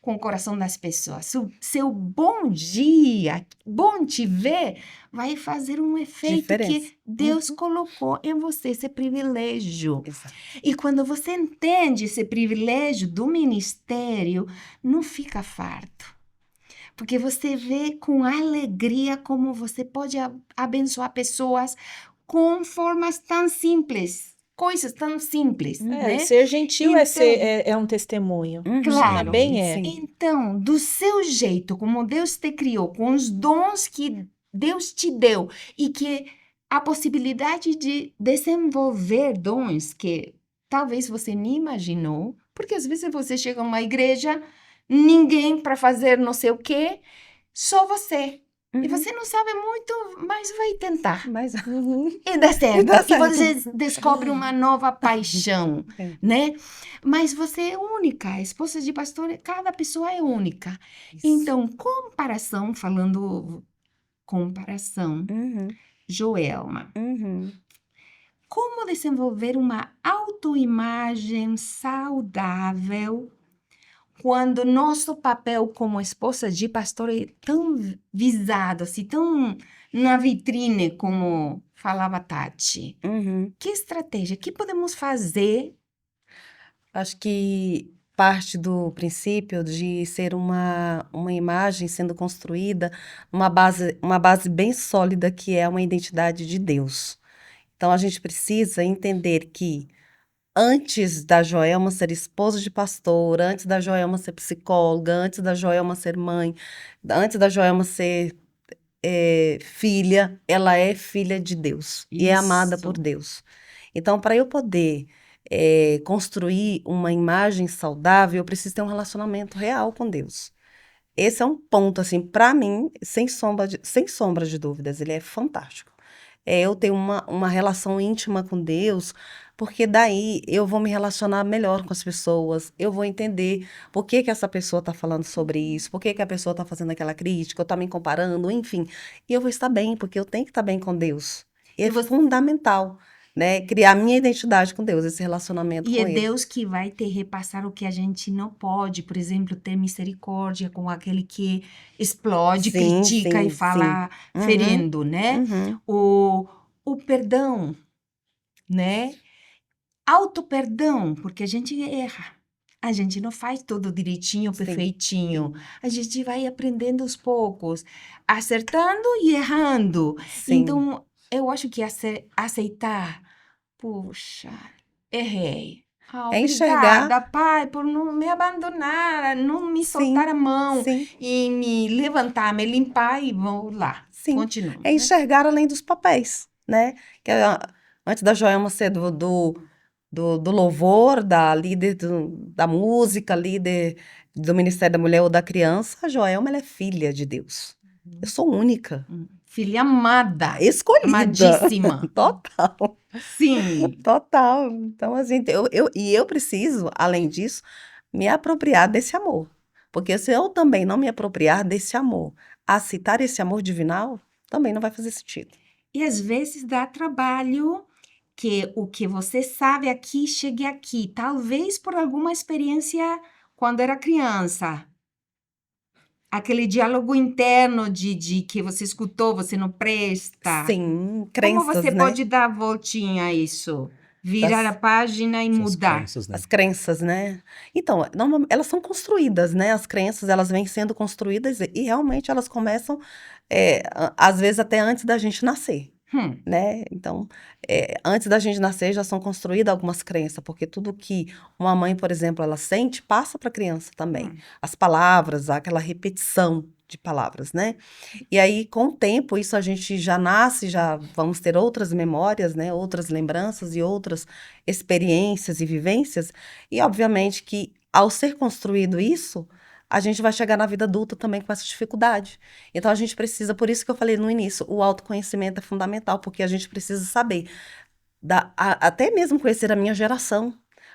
com o coração das pessoas. Seu bom dia, bom te ver, vai fazer um efeito que
Diferença.
Deus colocou em você, esse privilégio.
Exato.
E quando você entende esse privilégio do ministério, não fica farto. Porque você vê com alegria como você pode abençoar pessoas com formas tão simples, coisas tão simples, né?
Ser gentil
Então,
é um testemunho.
Uhum.
claro.
Também é.
Sim.
Então, do seu jeito, como Deus te criou, com os dons que Deus te deu e que a possibilidade de desenvolver dons que talvez você nem imaginou, porque às vezes você chega a uma igreja, ninguém para fazer não sei o quê, só você. E
Uhum.
você não sabe muito, mas vai tentar.
Mas
E dá certo.
dá
E
certo.
você descobre uma nova paixão,
É.
né? Mas você é única. A esposa de pastor, cada pessoa é única.
Isso.
Então, falando comparação,
Uhum.
Joelma,
Uhum.
como desenvolver uma autoimagem saudável quando nosso papel como esposa de pastor é tão visado, assim, tão na vitrine, como falava Tati?
Uhum.
Que estratégia? Que podemos fazer?
Acho que parte do princípio de ser uma imagem sendo construída, uma base bem sólida que é uma identidade de Deus. Então a gente precisa entender que antes da Joelma ser esposa de pastor, antes da Joelma ser psicóloga, antes da Joelma ser mãe, antes da Joelma ser filha, ela é filha de Deus e é amada por
Isso.
Deus. Então, para eu poder construir uma imagem saudável, eu preciso ter um relacionamento real com Deus. Esse é um ponto, assim, para mim, sem sombra de dúvidas, ele é fantástico. Eu tenho uma relação íntima com Deus, porque daí eu vou me relacionar melhor com as pessoas, eu vou entender por que que essa pessoa está falando sobre isso, por que que a pessoa está fazendo aquela crítica, ou está me comparando, enfim. E eu vou estar bem, porque eu tenho que estar bem com Deus. E
E
é
você-
fundamental, né, criar minha identidade com Deus, esse relacionamento
E
com
é
Ele.
Deus que vai te repassar o que a gente não pode. Por exemplo, ter misericórdia com aquele que explode,
Sim,
critica e
sim,
fala
sim. Uhum,
ferindo, né?
uhum.
O perdão, né? Auto-perdão, porque a gente erra. A gente não faz tudo direitinho,
Sim,
perfeitinho. A gente vai aprendendo aos poucos, acertando e errando.
sim.
Então, eu acho que aceitar, puxa, errei.
É enxergar.
Obrigada, pai, por não me abandonar, não me soltar
Sim,
a mão
sim,
e me levantar, me limpar e vou lá.
sim.
Continuo,
É
né?
enxergar além dos papéis, né? Que antes da Joelma ser do louvor, da líder da música, líder do Ministério da Mulher ou da Criança, a Joelma ela é filha de Deus. Eu sou única,
Filha amada,
escolhida.
amadíssima.
Total,
Sim.
total. Então, assim, eu preciso, além disso, me apropriar desse amor. Porque se eu também não me apropriar desse amor, aceitar esse amor divinal, também não vai fazer sentido.
E às vezes dá trabalho que o que você sabe aqui chegue aqui, talvez por alguma experiência quando era criança. Aquele diálogo interno de que você escutou, você não presta.
Sim,
Como
crenças,
você
né?
pode dar a voltinha a isso? Virar a
Das-
página e
Essas
mudar.
crenças, né?
As crenças, né? Então, elas são construídas, né? As crenças, elas vêm sendo construídas e realmente elas começam, às vezes, até antes da gente nascer. Né? Então, antes da gente nascer já são construídas algumas crenças, porque tudo que uma mãe, por exemplo, ela sente, passa para a criança também. As palavras, aquela repetição de palavras, né? E aí, com o tempo, isso a gente já nasce, já vamos ter outras memórias, né? Outras lembranças e outras experiências e vivências. E, obviamente, que ao ser construído isso, a gente vai chegar na vida adulta também com essa dificuldade. Então, a gente precisa, por isso que eu falei no início, o autoconhecimento é fundamental, porque a gente precisa saber, até mesmo conhecer a minha geração,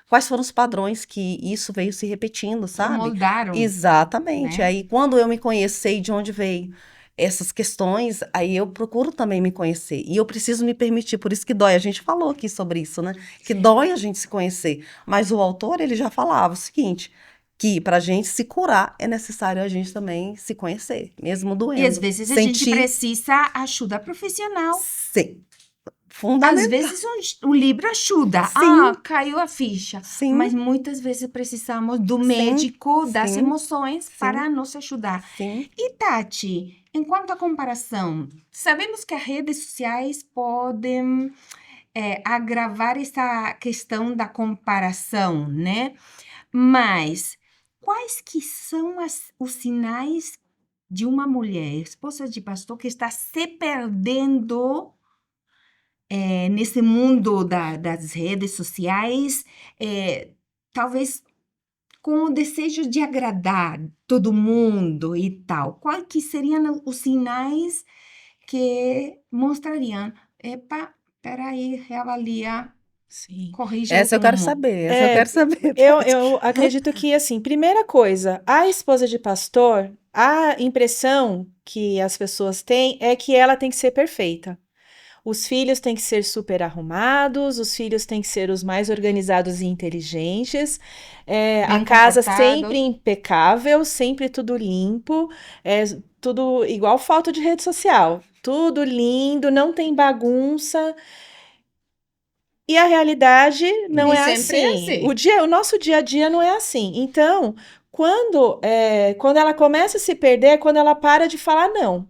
quais foram os padrões que isso veio se repetindo,
Que
sabe?
moldaram,
Exatamente.
né?
Aí, quando eu me conheço, sei de onde veio essas questões, aí eu procuro também me conhecer. E eu preciso me permitir, por isso que dói. A gente falou aqui sobre isso, né? Que
Sim.
dói a gente se conhecer. Mas o autor, ele já falava o seguinte, que para a gente se curar é necessário a gente também se conhecer, mesmo doendo.
E às vezes a gente
Sentir,
precisa ajuda profissional.
sim,
Às
fundamental.
vezes o livro ajuda.
Sim.
Ah, caiu a ficha.
Sim.
Mas muitas vezes precisamos do
Sim,
médico, das
sim,
emoções
sim.
para nos ajudar.
Sim.
E Tati, enquanto a comparação, sabemos que as redes sociais podem agravar essa questão da comparação, né? Mas quais que são os sinais de uma mulher, esposa de pastor, que está se perdendo nesse mundo das redes sociais, talvez com o desejo de agradar todo mundo e tal? Quais que seriam os sinais que mostrariam? Epa, peraí, reavalia,
Sim.
corrige
Essa
o
eu quero
rumo.
saber, essa eu quero saber.
Eu acredito que, assim, primeira coisa, a esposa de pastor, a impressão que as pessoas têm é que ela tem que ser perfeita. Os filhos têm que ser super arrumados, os filhos têm que ser os mais organizados e inteligentes, a
Bem
casa
comportados.
sempre impecável, sempre tudo limpo, tudo igual foto de rede social, tudo lindo, não tem bagunça. E a realidade não
E
é
sempre é
assim.
assim.
O nosso dia a dia não é assim. Então, quando ela começa a se perder, é quando ela para de falar não.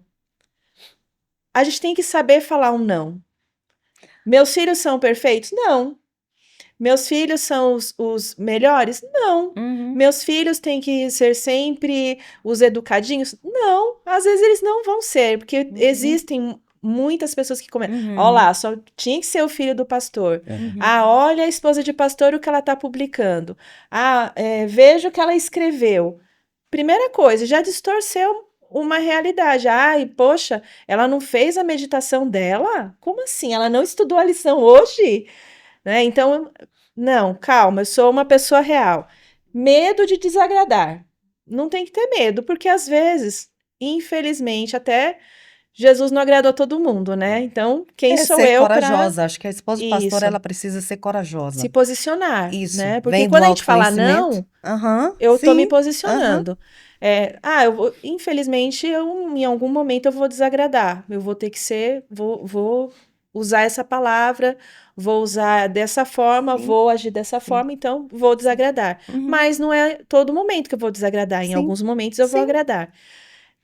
A gente tem que saber falar um não. Meus filhos são perfeitos? Não. Meus filhos são os melhores? Não.
Uhum.
Meus filhos têm que ser sempre os educadinhos? Não. Às vezes eles não vão ser, porque existem muitas pessoas que comentam.
Uhum.
Olha lá, só tinha que ser o filho do pastor.
Uhum.
Ah, olha a esposa de pastor, o que ela está publicando. Ah, veja o que ela escreveu. Primeira coisa, já distorceu uma realidade. Ai, poxa, ela não fez a meditação dela? Como assim? Ela não estudou a lição hoje? Né? Então, não, calma, eu sou uma pessoa real. Medo de desagradar. Não tem que ter medo, porque às vezes, infelizmente, até Jesus não agradou todo mundo, né? Então, quem sou
ser
eu para
corajosa. Acho que a esposa do pastor,
isso,
ela precisa ser corajosa.
se posicionar,
Isso,
né? Porque
vem do
quando a gente fala
autoconhecimento.
não,
Aham,
eu tô me
sim,
posicionando. Infelizmente, em algum momento eu vou desagradar. Eu vou ter que ser, vou usar essa palavra, vou usar dessa forma,
Sim.
vou agir dessa forma, então vou desagradar.
Uhum.
Mas não é todo momento que eu vou desagradar. Em
Sim.
alguns momentos eu vou
Sim.
agradar.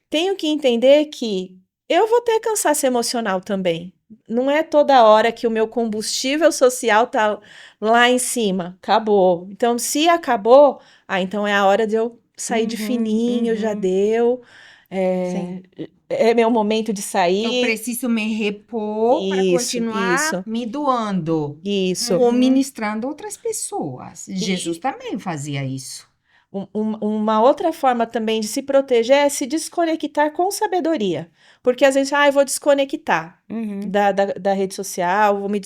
Tenho que entender que eu vou ter cansaço emocional também. Não é toda hora que o meu combustível social tá lá em cima. Acabou. Então, se acabou, então é a hora de eu sair de fininho, já deu.
Sim.
É meu momento de
Eu
sair.
preciso me repor para continuar me doando
Isso.
ou ministrando outras pessoas. Jesus também fazia isso.
Uma outra forma também de se proteger é se desconectar com sabedoria. Porque às vezes, eu vou desconectar
Uhum.
da rede social, vou me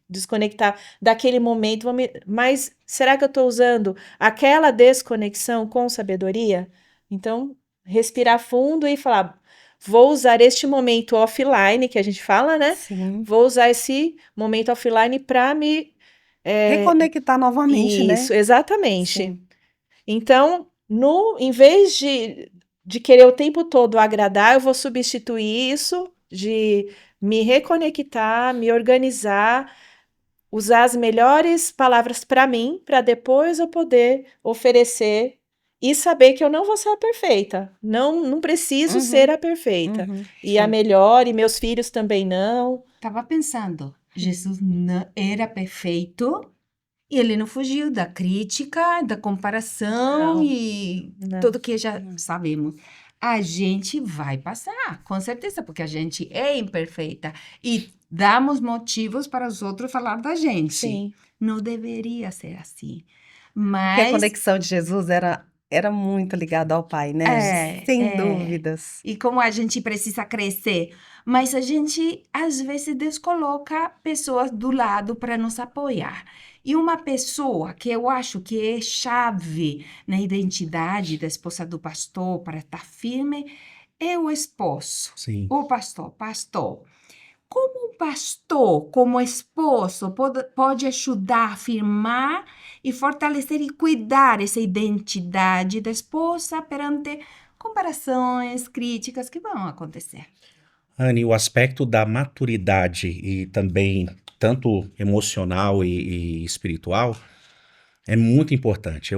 desconectar daquele momento, mas será que eu estou usando aquela desconexão com sabedoria? Então, respirar fundo e falar, vou usar este momento offline, que a gente fala, né?
Sim.
Vou usar esse momento offline para me...
Reconectar novamente, né?
Isso, exatamente.
Sim.
Então, em vez de querer o tempo todo agradar, eu vou substituir isso de me reconectar, me organizar, usar as melhores palavras para mim, para depois eu poder oferecer e saber que eu não vou ser a perfeita. Não preciso ser a perfeita. E a
Sim.
melhor, e meus filhos também não.
Estava pensando, Jesus não era perfeito e ele não fugiu da crítica, da comparação
Não,
e
não.
tudo que já sabemos. A gente vai passar, com certeza, porque a gente é imperfeita e damos motivos para os outros falar da gente.
Sim.
Não deveria ser assim.
Porque a
Mas
conexão de Jesus era muito ligada ao Pai, né? Sem dúvidas.
e como a gente precisa crescer, mas a gente às vezes descoloca pessoas do lado para nos apoiar. E uma pessoa que eu acho que é chave na identidade da esposa do pastor para estar firme é o esposo.
Sim.
O pastor, pastor. Como um pastor, como esposo, pode ajudar a afirmar e fortalecer e cuidar essa identidade da esposa perante comparações, críticas que vão acontecer?
Anne, o aspecto da maturidade e também tanto emocional e espiritual é muito importante.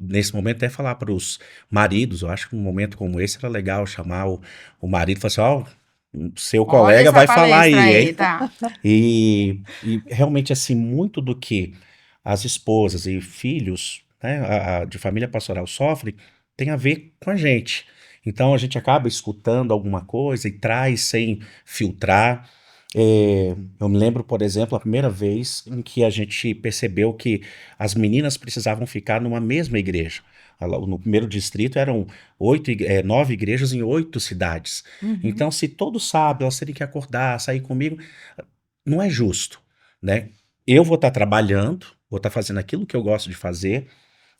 Nesse momento, até falar para os maridos, eu acho que um momento como esse era legal chamar o marido e falar assim, ó, seu
Olha
colega
essa
vai falar
palestra
aí,
aí,
hein?
tá?
E realmente, assim, muito do que as esposas e filhos, né, de família pastoral sofrem tem a ver com a gente. Então, a gente acaba escutando alguma coisa e traz sem filtrar. Eu me lembro, por exemplo, a primeira vez em que a gente percebeu que as meninas precisavam ficar numa mesma igreja. No primeiro distrito eram 9 igrejas em 8 cidades. Então, se todo sábado elas terem que acordar, sair comigo, não é justo, né? Eu vou estar trabalhando, vou estar fazendo aquilo que eu gosto de fazer,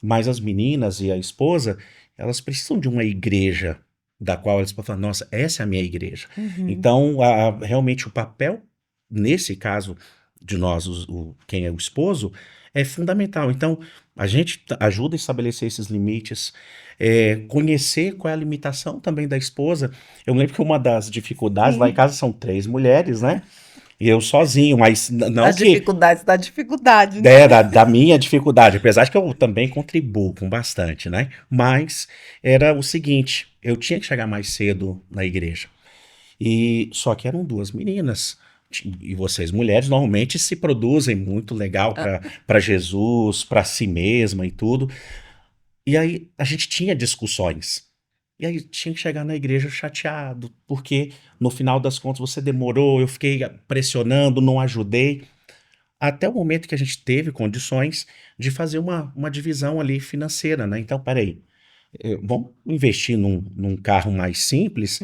mas as meninas e a esposa, elas precisam de uma igreja da qual eles podem falar, nossa, essa é a minha igreja. Então, realmente o papel, nesse caso de nós, quem é o esposo, é fundamental. Então, a gente ajuda a estabelecer esses limites, conhecer qual é a limitação também da esposa. Eu lembro que uma das dificuldades lá em casa são 3 mulheres, né? E eu sozinho, mas não
As
que
dificuldades da dificuldade, né?
da minha dificuldade, apesar de que eu também contribuo com bastante, né? Mas era o seguinte, eu tinha que chegar mais cedo na igreja. E só que eram 2 meninas. E vocês, mulheres, normalmente se produzem muito legal para Jesus, para si mesma e tudo. E aí a gente tinha discussões. E aí tinha que chegar na igreja chateado, porque no final das contas você demorou, eu fiquei pressionando, não ajudei. Até o momento que a gente teve condições de fazer uma divisão ali financeira, né? Então, peraí, vamos investir num carro mais simples,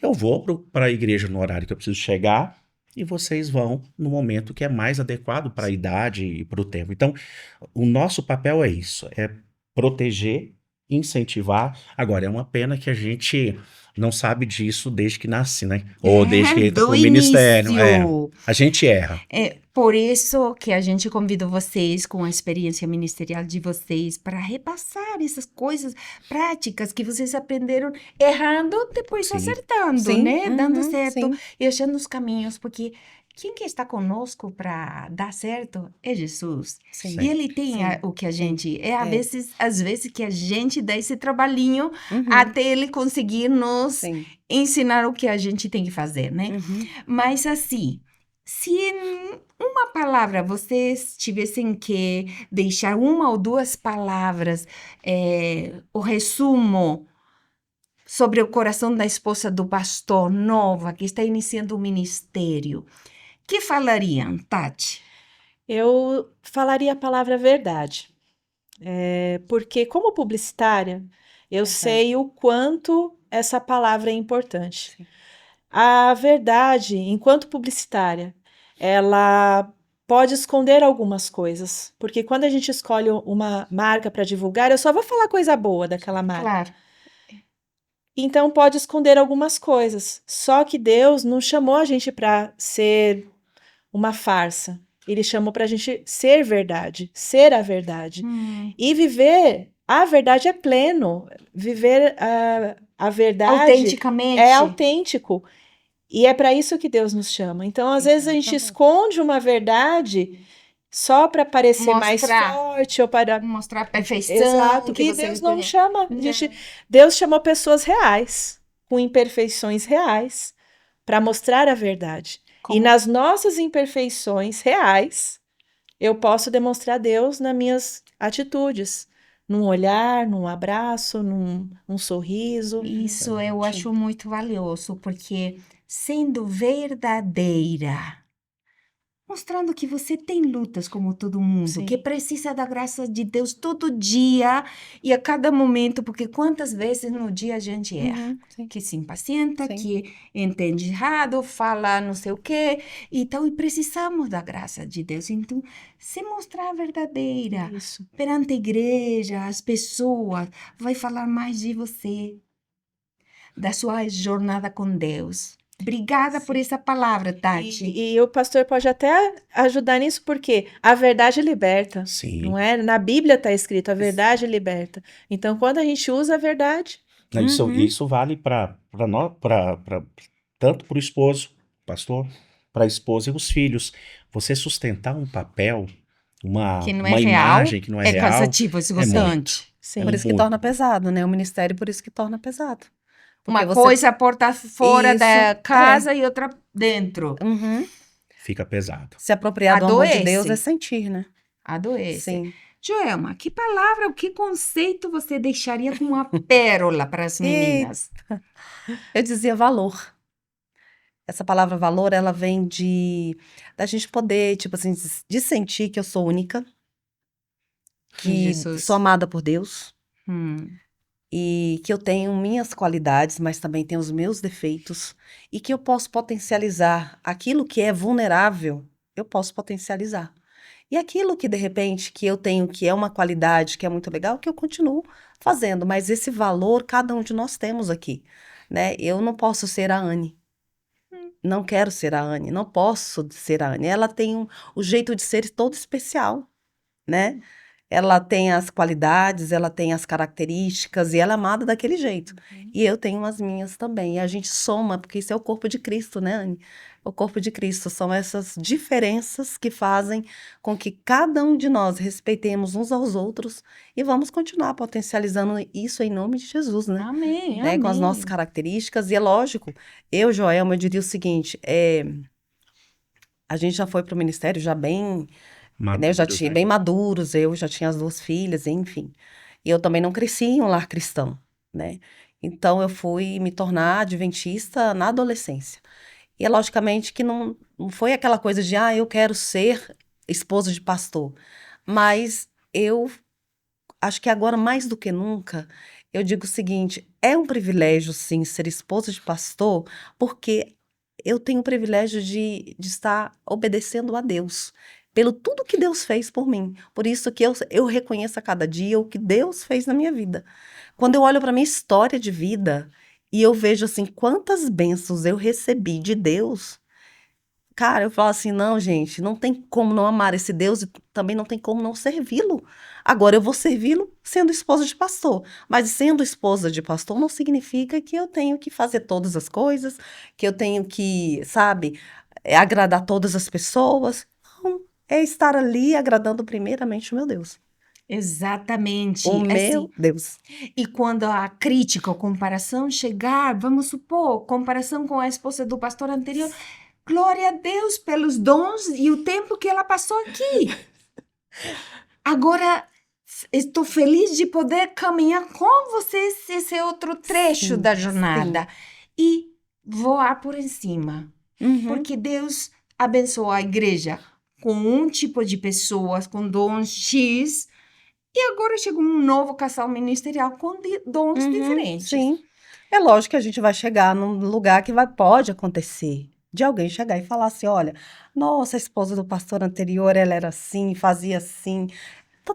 eu vou para a igreja no horário que eu preciso chegar e vocês vão no momento que é mais adequado para a idade e para o tempo. Então, o nosso papel é isso, é proteger, incentivar. Agora, é uma pena que a gente não sabe disso desde que nasce, né? Ou desde que entra
Do
para o ministério.
início.
A gente erra.
É por isso que a gente convida vocês, com a experiência ministerial de vocês, para repassar essas coisas práticas que vocês aprenderam errando, depois
Sim.
acertando,
Sim,
né? Dando certo
sim.
e achando os caminhos, porque quem que está conosco para dar certo é Jesus.
Sim.
E ele tem
Sim.
o que a
Sim.
gente... às vezes que a gente dá esse trabalhinho
Uhum.
até ele conseguir nos
Sim.
ensinar o que a gente tem que fazer, né?
Uhum.
Mas assim, se em uma palavra vocês tivessem que deixar uma ou 2 palavras, o resumo sobre o coração da esposa do pastor nova que está iniciando o ministério, que falariam, Tati?
Eu falaria a palavra verdade. Porque, como publicitária, eu
Verdade.
sei o quanto essa palavra é importante.
Sim.
A verdade, enquanto publicitária, ela pode esconder algumas coisas. Porque quando a gente escolhe uma marca para divulgar, eu só vou falar coisa boa daquela marca.
Claro.
Então pode esconder algumas coisas. Só que Deus não chamou a gente para ser uma farsa. Ele chamou para a gente ser verdade, ser a verdade. E viver a verdade é pleno. Viver a verdade
Autenticamente.
é autêntico. E é para isso que Deus nos chama. Então, às vezes, a gente
Exatamente.
esconde uma verdade só para parecer mais
Mostrar.
forte ou para.
Mostrar a perfeição
Exato.
que
E
você
Deus não
conhece.
chama. Deus chamou pessoas reais, com imperfeições reais, para mostrar a verdade. E
Como-
nas nossas imperfeições reais, eu posso demonstrar Deus nas minhas atitudes. Num olhar, num abraço, num sorriso.
Isso eu
Sim.
acho muito valioso, porque sendo verdadeira, mostrando que você tem lutas como todo mundo,
Sim.
que precisa da graça de Deus todo dia e a cada momento, porque quantas vezes no dia a gente erra,
Sim.
que se impacienta,
Sim.
que entende errado, fala não sei o quê, então e precisamos da graça de Deus. Então, se mostrar verdadeira
Isso.
perante a igreja, as pessoas, vai falar mais de você, da sua jornada com Deus. Obrigada por essa palavra, Tati.
E o pastor pode até ajudar nisso, porque a verdade liberta,
Sim.
não é? Na Bíblia está escrito, a verdade liberta. Então, quando a gente usa a verdade,
Isso vale para tanto para o esposo, pastor, para a esposa e os filhos. Você sustentar um papel, uma
Que não é
uma
real,
imagem que não é
é
real,
cansativo,
é
esgotante.
sim.
Por isso que
muito.
torna pesado, né? O ministério, por isso que torna pesado. Porque
Uma
você...
coisa porta fora
Isso,
da casa e outra dentro.
Uhum.
Fica pesado.
Se apropriar do amor de Deus
Adoece.
é sentir, né?
Adoece.
Sim.
Joelma, que palavra, que conceito você deixaria como uma pérola para as meninas?
Eu dizia valor. Essa palavra valor, ela vem da gente poder, tipo assim, de sentir que eu sou única, que
Jesus.
sou amada por Deus
Hum,
e que eu tenho minhas qualidades, mas também tenho os meus defeitos e que eu posso potencializar aquilo que é vulnerável, eu posso potencializar. E aquilo que de repente que eu tenho que é uma qualidade, que é muito legal, que eu continuo fazendo, mas esse valor cada um de nós temos aqui, né? Eu não posso ser a Anne. Não quero ser a Anne, não posso ser a Anne. Ela tem o jeito de ser todo especial, né? Ela tem as qualidades, ela tem as características e ela é amada daquele jeito. E eu tenho as minhas também. E a gente soma, porque isso é o corpo de Cristo, né, Anne? O corpo de Cristo são essas diferenças que fazem com que cada um de nós respeitemos uns aos outros e vamos continuar potencializando isso em nome de Jesus, né?
amém,
Né, com as nossas
amém.
características. E é lógico, Joelma, eu diria o seguinte, a gente já foi para o ministério já bem, né, eu já
Maduros,
tinha
né?
bem maduros, eu já tinha as 2 filhas, enfim. E eu também não cresci em um lar cristão, né? Então eu fui me tornar adventista na adolescência. E é logicamente que não foi aquela coisa de, eu quero ser esposa de pastor. Mas eu acho que agora, mais do que nunca, eu digo o seguinte: é um privilégio, sim, ser esposa de pastor, porque eu tenho o privilégio de estar obedecendo a Deus, pelo tudo que Deus fez por mim. Por isso que eu reconheço a cada dia o que Deus fez na minha vida. Quando eu olho para minha história de vida e eu vejo assim quantas bênçãos eu recebi de Deus, cara, eu falo assim, não, gente, não tem como não amar esse Deus e também não tem como não servi-lo. Agora eu vou servi-lo sendo esposa de pastor, mas sendo esposa de pastor não significa que eu tenho que fazer todas as coisas, que eu tenho que, sabe, agradar todas as pessoas. Não, é estar ali agradando primeiramente o meu Deus.
Exatamente.
O
Assim,
meu Deus.
e quando a crítica ou comparação chegar, vamos supor, comparação com a esposa do pastor anterior, glória a Deus pelos dons e o tempo que ela passou aqui. Agora, estou feliz de poder caminhar com vocês esse outro trecho
Sim,
da jornada e voar por em cima.
Uhum.
Porque Deus abençoou a igreja com um tipo de pessoas com dons X e agora chegou um novo casal ministerial com dons diferentes.
Sim. É lógico que a gente vai chegar num lugar que pode acontecer. De alguém chegar e falar assim, olha, nossa, a esposa do pastor anterior, ela era assim, fazia assim.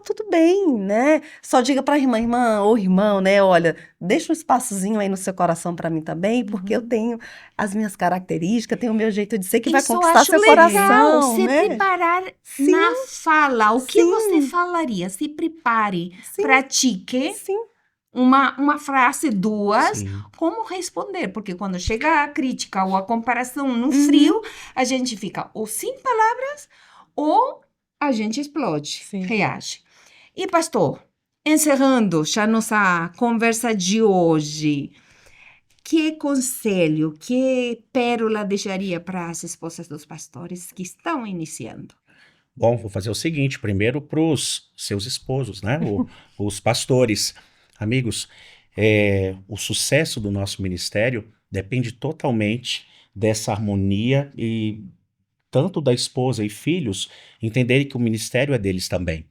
tá tudo bem, né? Só diga pra irmã ou irmão, né? Olha, deixa um espaçozinho aí no seu coração pra mim também, porque eu tenho as minhas características, tenho o meu jeito de ser que vai
Isso eu
conquistar
acho
seu
legal,
coração,
se
né?
preparar
Sim,
na fala. O que você
sim,
falaria? Se prepare,
sim,
pratique
sim.
uma frase, duas,
Sim.
como responder. Porque quando chega a crítica ou a comparação no
Uhum.
frio, a gente fica ou sem palavras ou a gente explode,
Sim.
reage. E pastor, encerrando já nossa conversa de hoje, que conselho, que pérola deixaria para as esposas dos pastores que estão iniciando?
Bom, vou fazer o seguinte, primeiro para os seus esposos, né? Os pastores. Amigos, o sucesso do nosso ministério depende totalmente dessa harmonia e tanto da esposa e filhos entenderem que o ministério é deles também.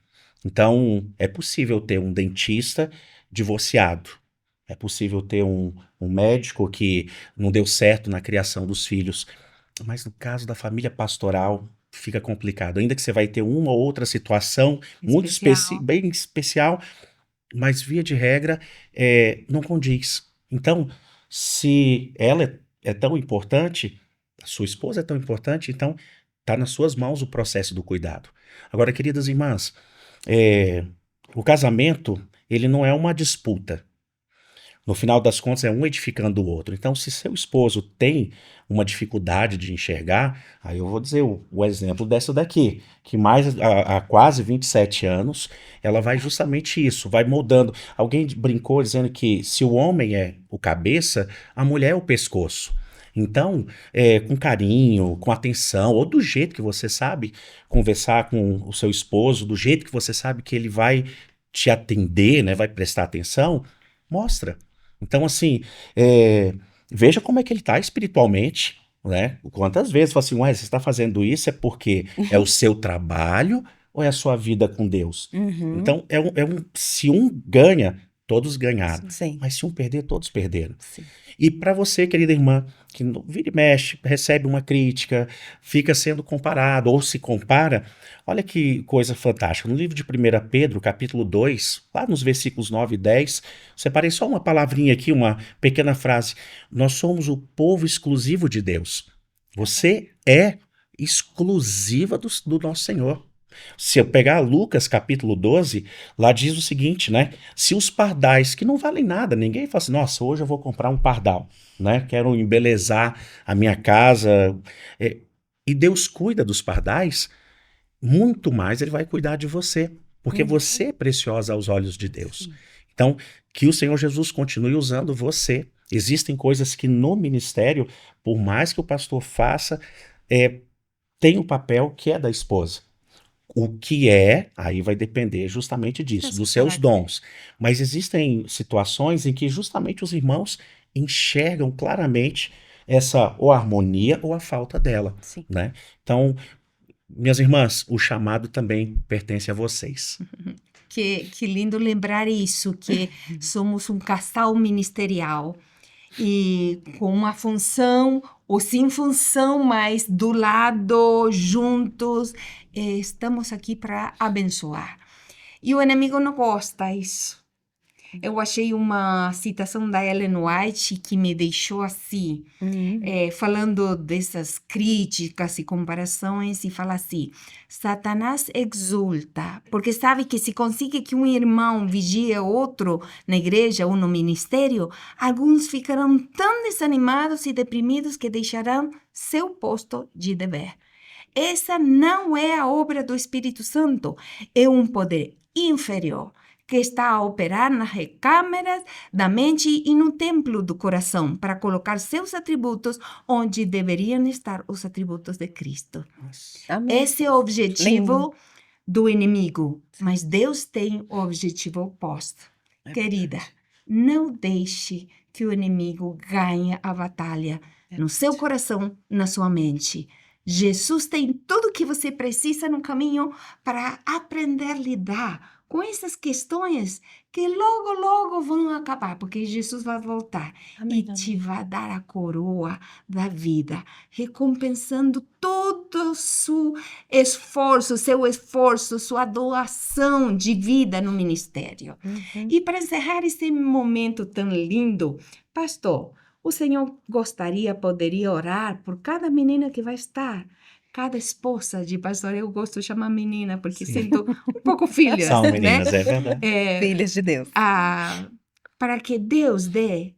Então, é possível ter um dentista divorciado. É possível ter um médico que não deu certo na criação dos filhos. Mas no caso da família pastoral, fica complicado. Ainda que você vai ter uma ou outra situação muito
Especial.
bem especial, mas via de regra, não condiz. Então, se ela é tão importante, a sua esposa é tão importante, então está nas suas mãos o processo do cuidado. Agora, queridas irmãs, o casamento, ele não é uma disputa. No final das contas, é um edificando o outro. Então, se seu esposo tem uma dificuldade de enxergar, aí eu vou dizer o exemplo dessa daqui, que mais há quase 27 anos, ela vai justamente isso, vai moldando. Alguém brincou dizendo que se o homem é o cabeça, a mulher é o pescoço. Então, com carinho, com atenção, ou do jeito que você sabe conversar com o seu esposo, do jeito que você sabe que ele vai te atender, né, vai prestar atenção, mostra. Então, assim, veja como é que ele está espiritualmente, né? Quantas vezes fala assim, ué, você está fazendo isso é porque é o seu trabalho ou é a sua vida com Deus?
Uhum.
Então, se um ganha, todos ganharam.
Sim,
Mas se um perder, todos perderam.
sim.
E para você, querida irmã, que vira e mexe, recebe uma crítica, fica sendo comparado ou se compara, olha que coisa fantástica. No livro de 1 Pedro, capítulo 2, lá nos versículos 9 e 10, separei só uma palavrinha aqui, uma pequena frase. Nós somos o povo exclusivo de Deus. Você é exclusiva do nosso Senhor. Se eu pegar Lucas capítulo 12, lá diz o seguinte, né? Se os pardais, que não valem nada, ninguém fala assim, nossa, hoje eu vou comprar um pardal, né? Quero embelezar a minha casa. E Deus cuida dos pardais, muito mais ele vai cuidar de você, porque você é preciosa aos olhos de Deus.
Sim.
Então, que o Senhor Jesus continue usando você. Existem coisas que no ministério, por mais que o pastor faça, tem o papel que é da esposa. O que aí vai depender justamente disso, dos seus dons. Mas existem situações em que justamente os irmãos enxergam claramente essa ou harmonia ou a falta dela,
Sim.
né? Então, minhas irmãs, o chamado também pertence a vocês.
Que lindo lembrar isso, que somos um casal ministerial e com uma função ou sem função, mas do lado, juntos, estamos aqui para abençoar. E o inimigo não gosta disso. Eu achei uma citação da Ellen White que me deixou assim, falando dessas críticas e comparações, e fala assim: Satanás exulta, porque sabe que se consegue que um irmão vigie outro na igreja ou no ministério, alguns ficarão tão desanimados e deprimidos que deixarão seu posto de dever. Essa não é a obra do Espírito Santo, é um poder inferior que está a operar nas recâmaras da mente e no templo do coração para colocar seus atributos onde deveriam estar os atributos de Cristo.
Amém.
Esse é o objetivo
Lindo.
do inimigo, mas Deus tem o objetivo oposto. Querida, não deixe que o inimigo ganhe a batalha no seu coração, na sua mente. Jesus tem tudo o que você precisa no caminho para aprender a lidar com essas questões que logo, logo vão acabar, porque Jesus vai voltar
Amém,
e te vai dar a coroa da vida, recompensando todo todo seu esforço, sua doação de vida no ministério.
Uhum.
E para encerrar esse momento tão lindo, pastor, o senhor poderia orar por cada menina que vai estar, cada esposa de pastor. Eu gosto de chamar menina porque
Sim.
sinto um pouco filhas,
São
né?
meninas, é verdade.
Filhas de Deus.
Para que Deus dê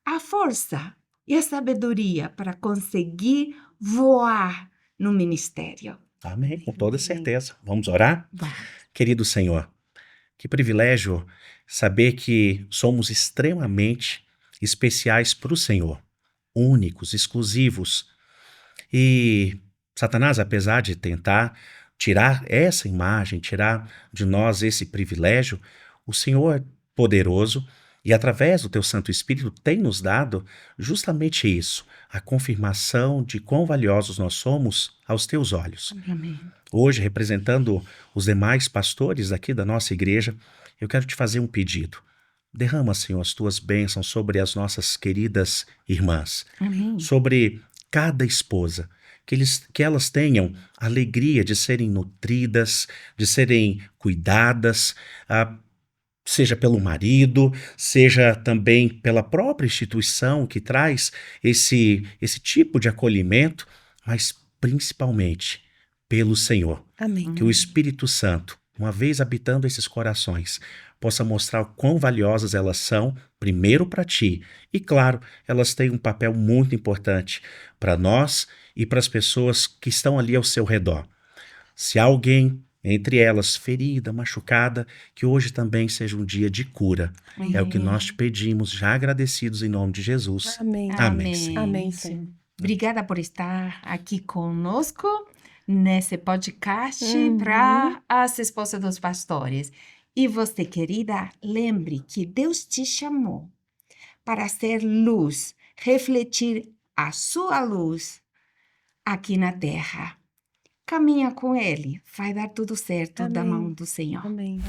a força e a sabedoria para conseguir voar no ministério.
Amém, com toda
Amém.
certeza. Vamos orar?
Vamos.
Querido Senhor, que privilégio saber que somos extremamente especiais para o Senhor, únicos, exclusivos. E Satanás, apesar de tentar tirar essa imagem, tirar de nós esse privilégio, o Senhor é poderoso e, através do Teu Santo Espírito, tem nos dado justamente isso, a confirmação de quão valiosos nós somos aos Teus olhos.
Amém.
Hoje, representando os demais pastores aqui da nossa igreja, eu quero te fazer um pedido. Derrama, Senhor, as tuas bênçãos sobre as nossas queridas irmãs,
Amém.
sobre cada esposa, que elas tenham a alegria de serem nutridas, de serem cuidadas, seja pelo marido, seja também pela própria instituição que traz esse tipo de acolhimento, mas principalmente pelo Senhor.
Amém.
Que o Espírito Santo, uma vez habitando esses corações, possa mostrar o quão valiosas elas são, primeiro para ti. E claro, elas têm um papel muito importante para nós e para as pessoas que estão ali ao seu redor. Se há alguém entre elas ferida, machucada, que hoje também seja um dia de cura. É o que nós te pedimos, já agradecidos em nome de Jesus.
Amém.
Amém.
Amém, Senhor.
Obrigada por estar aqui conosco nesse podcast
Uhum.
para as esposas dos pastores. E você, querida, lembre que Deus te chamou para ser luz, refletir a sua luz aqui na terra. Caminha com Ele, vai dar tudo certo da
Amém.
mão do Senhor.
Amém.